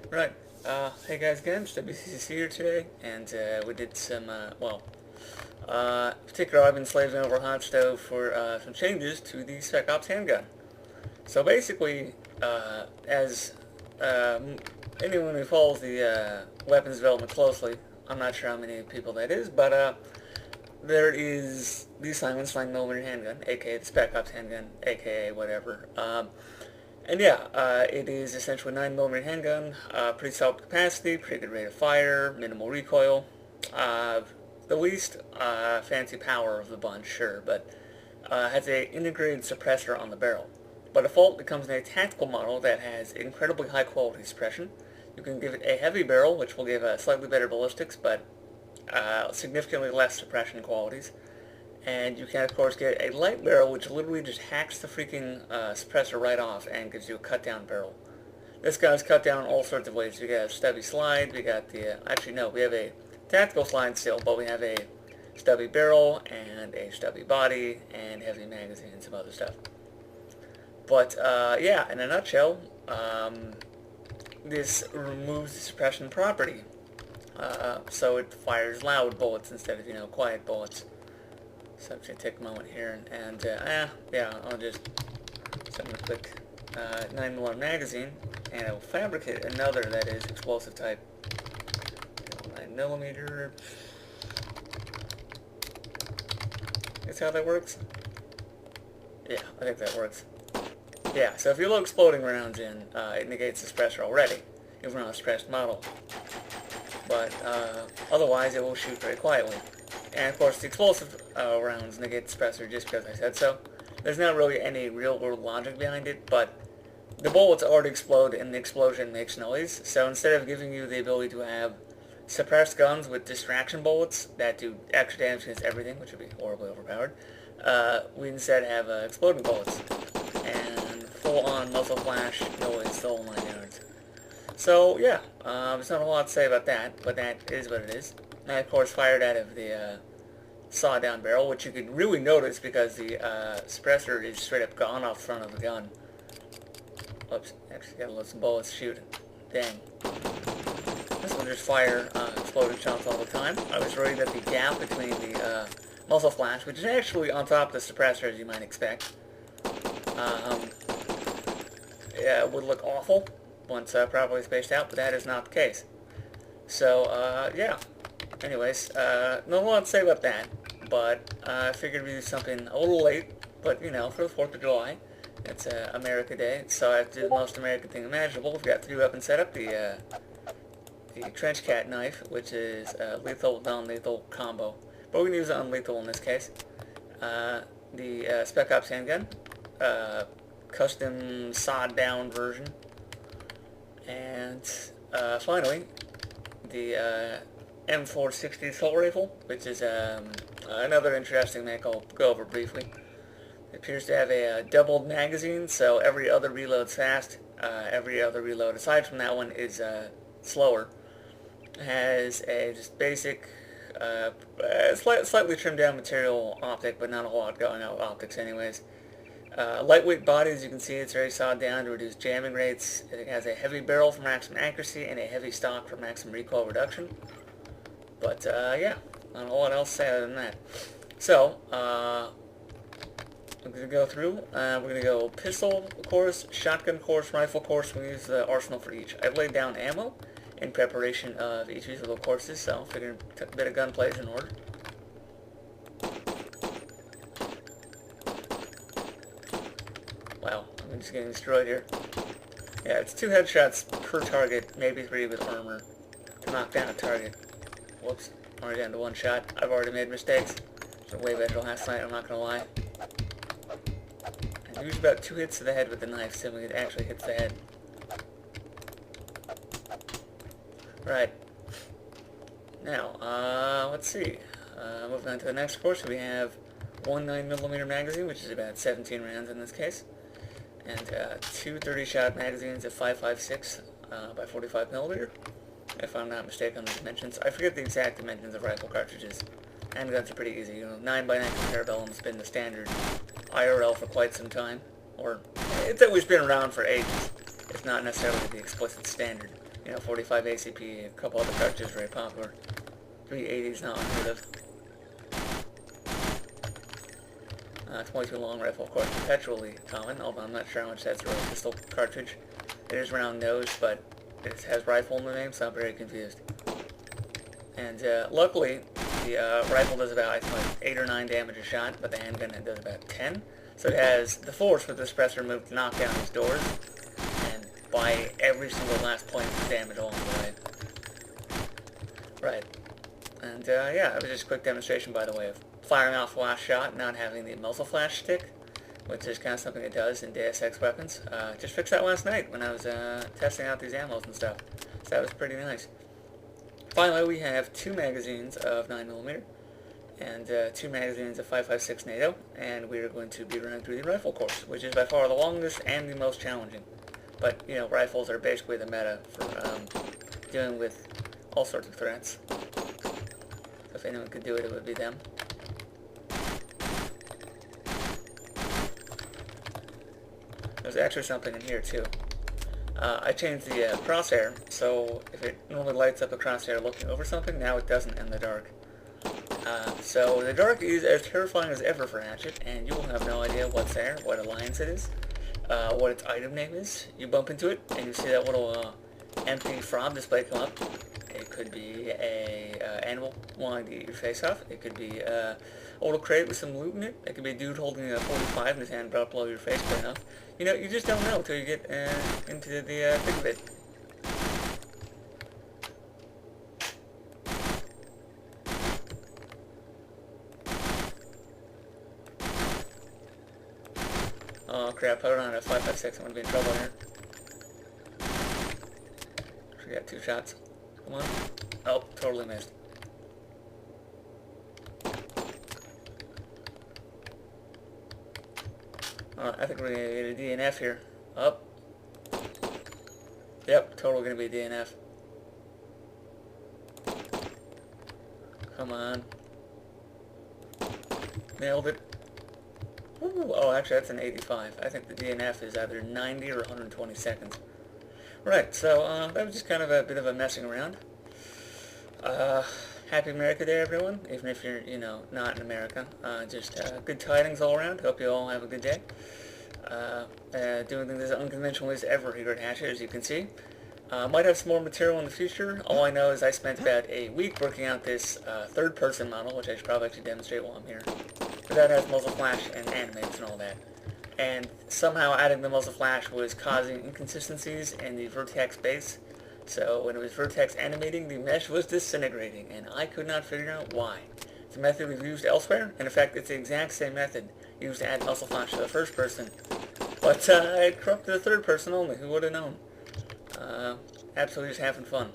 Right. Hey guys again, it's WCCC here today, and we did some, particular I've been slaving over hot stove for some changes to the Spec Ops handgun. So basically, as anyone who follows the weapons development closely, I'm not sure how many people that is, but there is the Simon's 9mm handgun, aka the Spec Ops handgun, aka whatever. And yeah, it is essentially a 9mm handgun, pretty solid capacity, pretty good rate of fire, minimal recoil. The least fancy power of the bunch, sure, but has a integrated suppressor on the barrel. By default, it comes in a tactical model that has incredibly high quality suppression. You can give it a heavy barrel, which will give slightly better ballistics, but significantly less suppression qualities. And you can, of course, get a light barrel, which literally just hacks the freaking suppressor right off and gives you a cut-down barrel. This guy's cut down all sorts of ways. We got a stubby slide, we got the, actually no, we have a tactical slide still, but we have a stubby barrel and a stubby body and heavy magazine and some other stuff. But, yeah, in a nutshell, this removes the suppression property. So it fires loud bullets instead of, quiet bullets. So I'm just going to take a moment here and yeah, I'll just send a quick 9mm magazine, and I will fabricate another that is explosive type. 9mm. Is how that works? Yeah, I think that works. Yeah, so if you load exploding rounds in, it negates the suppressor already, even on a suppressed model. But otherwise, it will shoot very quietly. And of course, the explosive rounds negate the suppressor just because I said so. There's not really any real-world logic behind it, but the bullets already explode and the explosion makes noise. So instead of giving you the ability to have suppressed guns with distraction bullets that do extra damage against everything, which would be horribly overpowered, we instead have exploding bullets and full-on muzzle flash noise the whole 9 yards. So yeah, there's not a lot to say about that, but that is what it is. And of course fired out of the saw-down barrel, which you can really notice because the suppressor is straight up gone off the front of the gun. Oops, actually gotta let some bullets shoot. Dang. This will just fire exploding shots all the time. I was worried that the gap between the muzzle flash, which is actually on top of the suppressor as you might expect, yeah, would look awful once properly spaced out, but that is not the case. So, yeah. Anyways, not a lot to say about that, but I figured we'd do something a little late, but, for the 4th of July. It's America Day, so I have to do the most American thing imaginable. We've got 3 weapons set up, the trench cat knife, which is lethal, non-lethal combo, but we're going to use it unlethal in this case. The Spec Ops handgun, custom sawed-down version, and finally, the M460 assault rifle, which is another interesting make I'll go over briefly. It appears to have a doubled magazine, so every other reload's fast. Every other reload, aside from that one, is slower. It has a just basic, slightly trimmed down material optic, but not a whole lot going out with optics anyways. Lightweight body, as you can see, it's very sawed down to reduce jamming rates. It has a heavy barrel for maximum accuracy and a heavy stock for maximum recoil reduction. But, yeah, not a whole lot else to say other than that. So, we're going to go through. We're going to go pistol course, shotgun course, rifle course. We'll use the arsenal for each. I've laid down ammo in preparation of each of these little courses, so I figured a bit of gunplay is in order. Wow, I'm just getting destroyed here. Yeah, it's 2 headshots per target, maybe 3 with armor to knock down a target. Whoops, already down to 1 shot. I've already made mistakes. I was way better last night, I'm not going to lie. I use about 2 hits to the head with the knife, so it actually hits the head. Right. Now, let's see. Moving on to the next course, we have one 9mm magazine, which is about 17 rounds in this case, and 2 30-shot magazines of 5.56 by 45mm. If I'm not mistaken on the dimensions. I forget the exact dimensions of rifle cartridges. Handguns are pretty easy. 9x9 Parabellum's been the standard IRL for quite some time. Or, it's always been around for ages. It's not necessarily the explicit standard. You know, 45 ACP, a couple other cartridges very popular. 380 is not unheard of. 22 long rifle, of course, perpetually common, although I'm not sure how much that's a pistol cartridge. It is round nose, but it has rifle in the name, so I'm very confused. And luckily, the rifle does about, I think, like 8 or 9 damage a shot, but the handgun it does about 10. So it has the force with the suppressor move to knock down these doors, and buy every single last point of damage along the way. Right. And yeah, it was just a quick demonstration, by the way, of firing off the last shot, not having the muzzle flash stick, which is kind of something it does in Deus Ex weapons. Just fixed that last night when I was testing out these ammos and stuff. So that was pretty nice. Finally, we have 2 magazines of 9mm and 2 magazines of 5.56 NATO, and we are going to be running through the rifle course, which is by far the longest and the most challenging. But, you know, rifles are basically the meta for dealing with all sorts of threats. So if anyone could do it, it would be them. There's actually something in here too. I changed the crosshair, so if it normally lights up a crosshair looking over something, now it doesn't in the dark. So the dark is as terrifying as ever for Hatchet, and you will have no idea what's there, what alliance it is, what its item name is. You bump into it, and you see that little empty fob display come up. It could be a animal wanting to eat your face off. It could be a little crate with some loot in it. It could be a dude holding a 45 in his hand brought below your face quite enough. You know, you just don't know until you get into the thick of it. Oh crap, I don't have a 5.56, I'm gonna be in trouble here. We got 2 shots. Come on. Oh, totally missed. I think we're gonna get a DNF here. Up. Yep, totally gonna be a DNF. Come on. Nailed it. Ooh, oh, actually, that's an 85. I think the DNF is either 90 or 120 seconds. Right, so that was just kind of a bit of a messing around. Happy America Day, everyone, even if you're, you know, not in America. Just good tidings all around. Hope you all have a good day. Doing things as unconventional as ever here at Hatchet, as you can see. Might have some more material in the future. All I know is I spent about a week working out this third-person model, which I should probably actually demonstrate while I'm here. But that has muzzle flash and animates and all that. And somehow adding the muzzle flash was causing inconsistencies in the vertex base. So when it was vertex animating, the mesh was disintegrating, and I could not figure out why. It's a method we've used elsewhere, and in fact it's the exact same method used to add muzzle flash to the first person. But it corrupted the third person only, who would have known? Absolutely just having fun.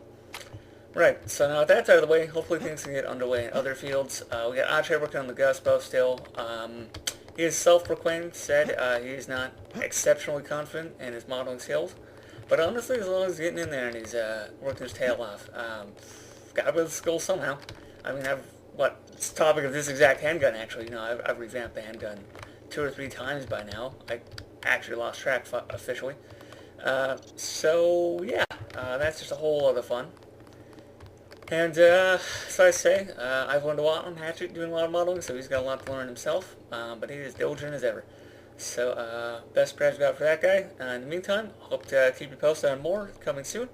Right, so now that's out of the way, hopefully things can get underway in other fields. We got Hatchet working on the Guspo still. He is self-proclaimed, said he's not exceptionally confident in his modeling skills. But honestly, as long as he's getting in there and he's working his tail off, gotta build skills somehow. I mean, it's the topic of this exact handgun, actually. You know, I've revamped the handgun 2 or 3 times by now. I actually lost track officially. So, yeah, that's just a whole other fun. And, so I say, I've learned a lot on Hatchet doing a lot of modeling, so he's got a lot to learn himself, but he is diligent as ever. So, best prayers go out for that guy. In the meantime, hope to keep you posted on more coming soon.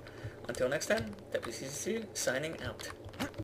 Until next time, WCCC signing out.